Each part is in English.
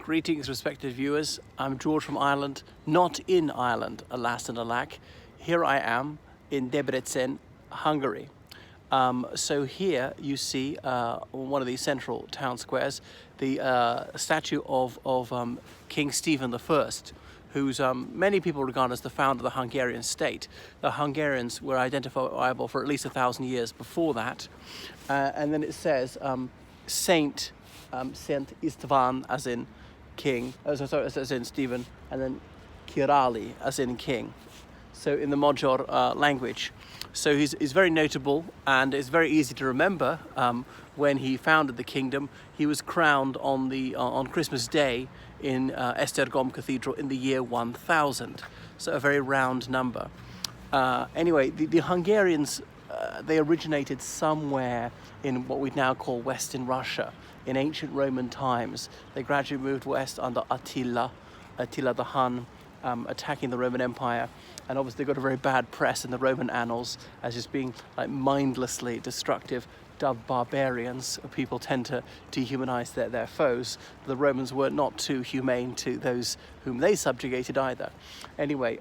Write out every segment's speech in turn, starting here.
Greetings, respected viewers. I'm George from Ireland, not in Ireland, alas and alack. Here I am in Debrecen, Hungary. So here you see one of these central town squares, the statue of King Stephen I, who's many people regard as the founder of the Hungarian state. The Hungarians were identifiable for at least 1,000 years before that. And then it says Saint István, as in king, as in Stephen, and then Kirali, as in king. So in the Magyar language. So he's very notable, and it's very easy to remember when he founded the kingdom. He was crowned on Christmas Day in Esztergom Cathedral in the year 1000. So a very round number. Anyway, the Hungarians, they originated somewhere in what we now call Western Russia. In ancient Roman times, they gradually moved west under Attila the Hun, attacking the Roman Empire, and obviously they got a very bad press in the Roman annals as just being like mindlessly destructive, dubbed barbarians. People tend to dehumanize their foes. The Romans were not too humane to those whom they subjugated either. Anyway,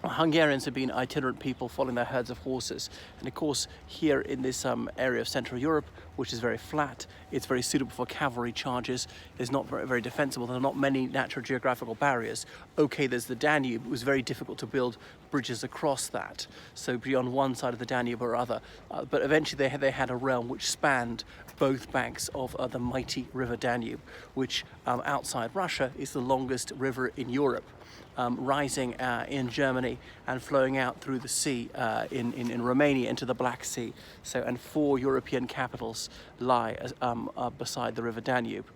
Hungarians have been itinerant people following their herds of horses, and of course here in this area of Central Europe, which is very flat, it's very suitable for cavalry charges. It's not very defensible. There are not many natural geographical barriers. Okay, there's the Danube. It was very difficult to build bridges across that, so be on one side of the Danube or other, but eventually they had a realm which spanned both banks of the mighty river Danube, which outside Russia is the longest river in Europe. Rising in Germany and flowing out through the sea in Romania into the Black Sea. So, and 4 European capitals lie beside the river Danube,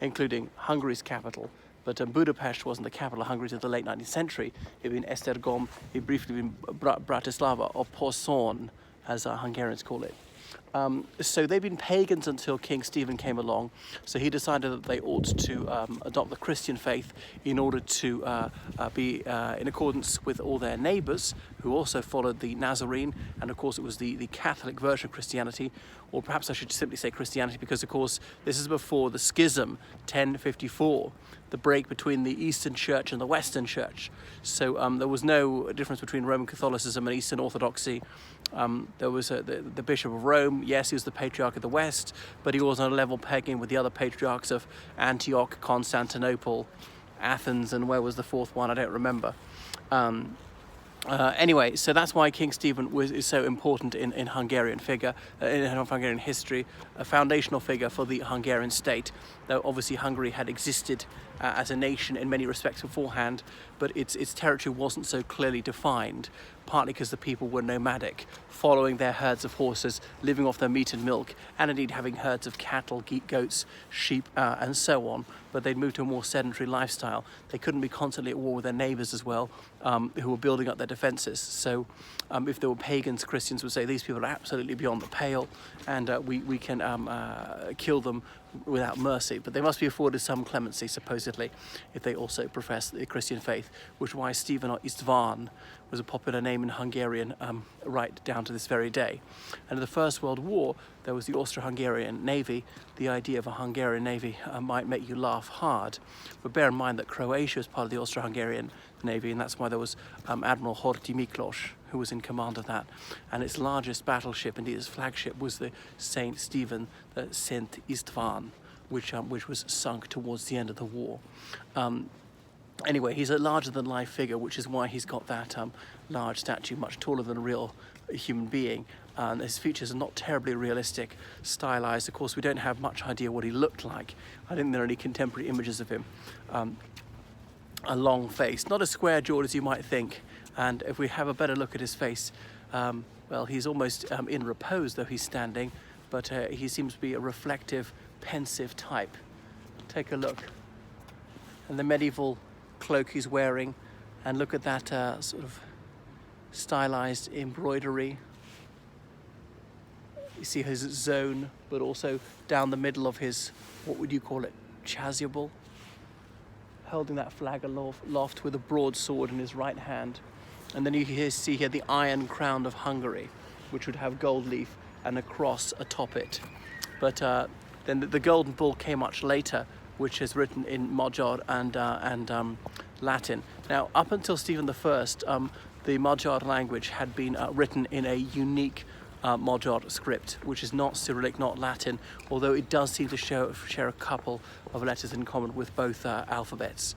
including Hungary's capital. But Budapest wasn't the capital of Hungary until the late 19th century. It had been Esztergom, it briefly been Bratislava, or Poson, as Hungarians call it. So they've been pagans until King Stephen came along. So he decided that they ought to adopt the Christian faith in order to be in accordance with all their neighbours who also followed the Nazarene. And of course it was the Catholic version of Christianity, or perhaps I should simply say Christianity, because of course this is before the schism, 1054, the break between the Eastern Church and the Western Church. So there was no difference between Roman Catholicism and Eastern Orthodoxy. There was the Bishop of Rome. Yes, he was the Patriarch of the West, but he was on a level pegging with the other patriarchs of Antioch, Constantinople, Athens, and where was the fourth one? I don't remember. Anyway, so that's why King Stephen is so important in Hungarian figure, in Hungarian history, a foundational figure for the Hungarian state. Though obviously Hungary had existed as a nation in many respects beforehand, but its territory wasn't so clearly defined, partly because the people were nomadic, following their herds of horses, living off their meat and milk, and indeed having herds of cattle, goats, sheep, and so on. But they'd moved to a more sedentary lifestyle. They couldn't be constantly at war with their neighbours as well, who were building up their defences. So if there were pagans, Christians would say these people are absolutely beyond the pale, and we can kill them without mercy. But they must be afforded some clemency, supposedly, if they also profess the Christian faith, which is why Stephen or István was a popular name in Hungarian right down to this very day. And in the First World War, there was the Austro-Hungarian Navy. The idea of a Hungarian Navy might make you laugh hard, but bear in mind that Croatia was part of the Austro-Hungarian Navy, and that's why there was Admiral Horthy Miklós, who was in command of that. And its largest battleship, indeed its flagship, was the Saint Stephen, the Saint István, which was sunk towards the end of the war. Anyway, he's a larger-than-life figure, which is why he's got that large statue, much taller than a real human being. His features are not terribly realistic, stylized. Of course, we don't have much idea what he looked like. I don't think there are any contemporary images of him. A long face, not as square jawed as you might think. And if we have a better look at his face, well, he's almost in repose, though he's standing, but he seems to be a reflective, pensive type. Take a look. And the medieval cloak he's wearing, and look at that sort of stylized embroidery. You see his zone, but also down the middle of his, what would you call it, chasuble, holding that flag aloft with a broadsword in his right hand. And then you see here the Iron Crown of Hungary, which would have gold leaf and a cross atop it. But then the golden bull came much later, which is written in Magyar and Latin. Now, up until Stephen I, the Magyar language had been written in a unique Magyar script, which is not Cyrillic, not Latin, although it does seem to share a couple of letters in common with both alphabets.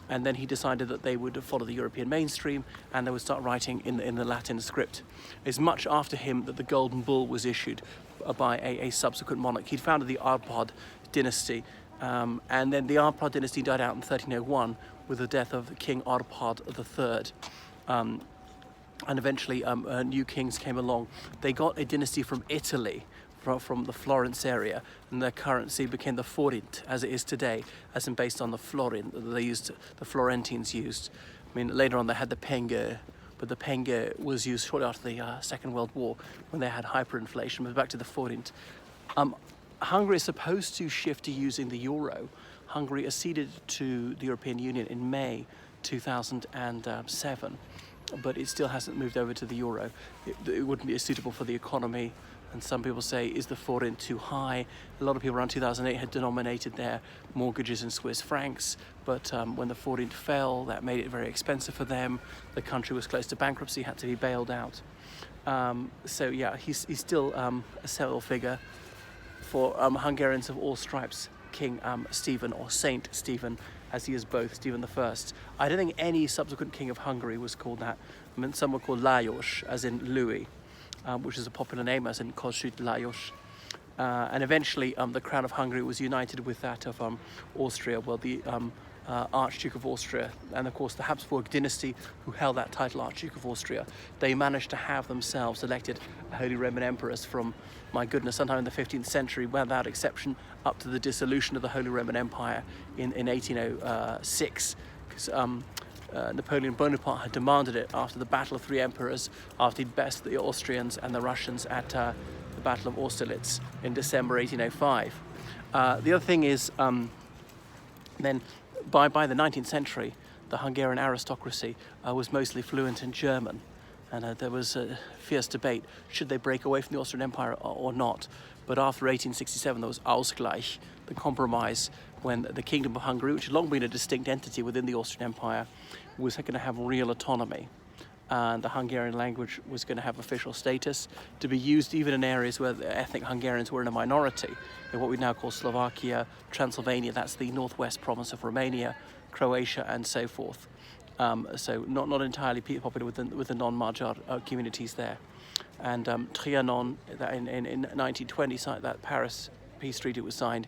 And then he decided that they would follow the European mainstream and they would start writing in the Latin script. It's much after him that the Golden Bull was issued by a subsequent monarch. He'd founded the Arpad dynasty, and then the Arpad dynasty died out in 1301 with the death of King Arpad III. And eventually new kings came along. They got a dynasty from Italy, from the Florence area, and their currency became the forint, as it is today, as in based on the florin that the Florentines used. I mean, later on they had the penge, but the penge was used shortly after the Second World War when they had hyperinflation. But back to the forint. Hungary is supposed to shift to using the euro. Hungary acceded to the European Union in May 2007. But it still hasn't moved over to the euro. It wouldn't be suitable for the economy, and some people say, is the forint too high? A lot of people around 2008 had denominated their mortgages in Swiss francs, but when the forint fell, that made it very expensive for them. The country was close to bankruptcy, had to be bailed out. So yeah, he's still a central figure for Hungarians of all stripes, King Stephen, or Saint Stephen, as he is both, Stephen I. I don't think any subsequent king of Hungary was called that. I mean, some were called Lajos, as in Louis, which is a popular name, as in Kossuth Lajos. And eventually the crown of Hungary was united with that of Austria, well, the Archduke of Austria, and of course the Habsburg dynasty, who held that title, Archduke of Austria. They managed to have themselves elected Holy Roman Emperors from, my goodness, sometime in the 15th century, without exception, up to the dissolution of the Holy Roman Empire in 1806, because Napoleon Bonaparte had demanded it after the Battle of Three Emperors, after he'd bested the Austrians and the Russians at the Battle of Austerlitz in December 1805. The other thing is, then by the 19th century, the Hungarian aristocracy was mostly fluent in German, and there was a fierce debate, should they break away from the Austrian Empire or not? But after 1867 there was Ausgleich, the compromise, when the Kingdom of Hungary, which had long been a distinct entity within the Austrian Empire, was going to have real autonomy. And the Hungarian language was going to have official status, to be used even in areas where the ethnic Hungarians were in a minority, in what we now call Slovakia, Transylvania, that's the northwest province of Romania, Croatia, and so forth. So not entirely popular with the non-Magyar communities there. And Trianon, in 1920, that Paris peace treaty was signed,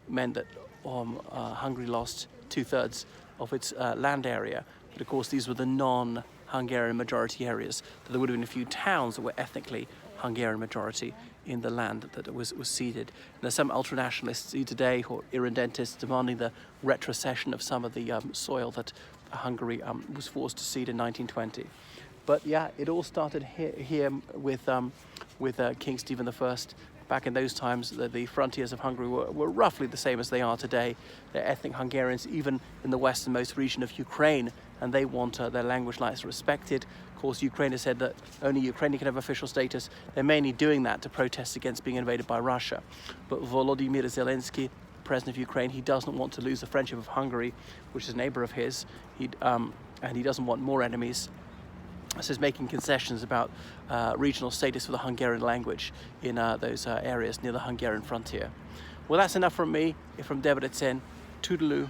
meant that Hungary lost 2/3 of its land area. But of course, these were the non-Hungarian majority areas. There would have been a few towns that were ethnically Hungarian majority in the land that was ceded. And there's some ultranationalists today, or irredentists, demanding the retrocession of some of the soil that Hungary was forced to cede in 1920. But yeah, it all started here with King Stephen I. Back in those times, the frontiers of Hungary were roughly the same as they are today. They're ethnic Hungarians, even in the westernmost region of Ukraine, and they want their language rights respected. Of course, Ukraine has said that only Ukraine can have official status. They're mainly doing that to protest against being invaded by Russia. But Volodymyr Zelensky, president of Ukraine, he doesn't want to lose the friendship of Hungary, which is a neighbor of his, and he doesn't want more enemies. So he's making concessions about regional status for the Hungarian language in those areas near the Hungarian frontier. Well, that's enough from me, from Debrecen. Toodaloo.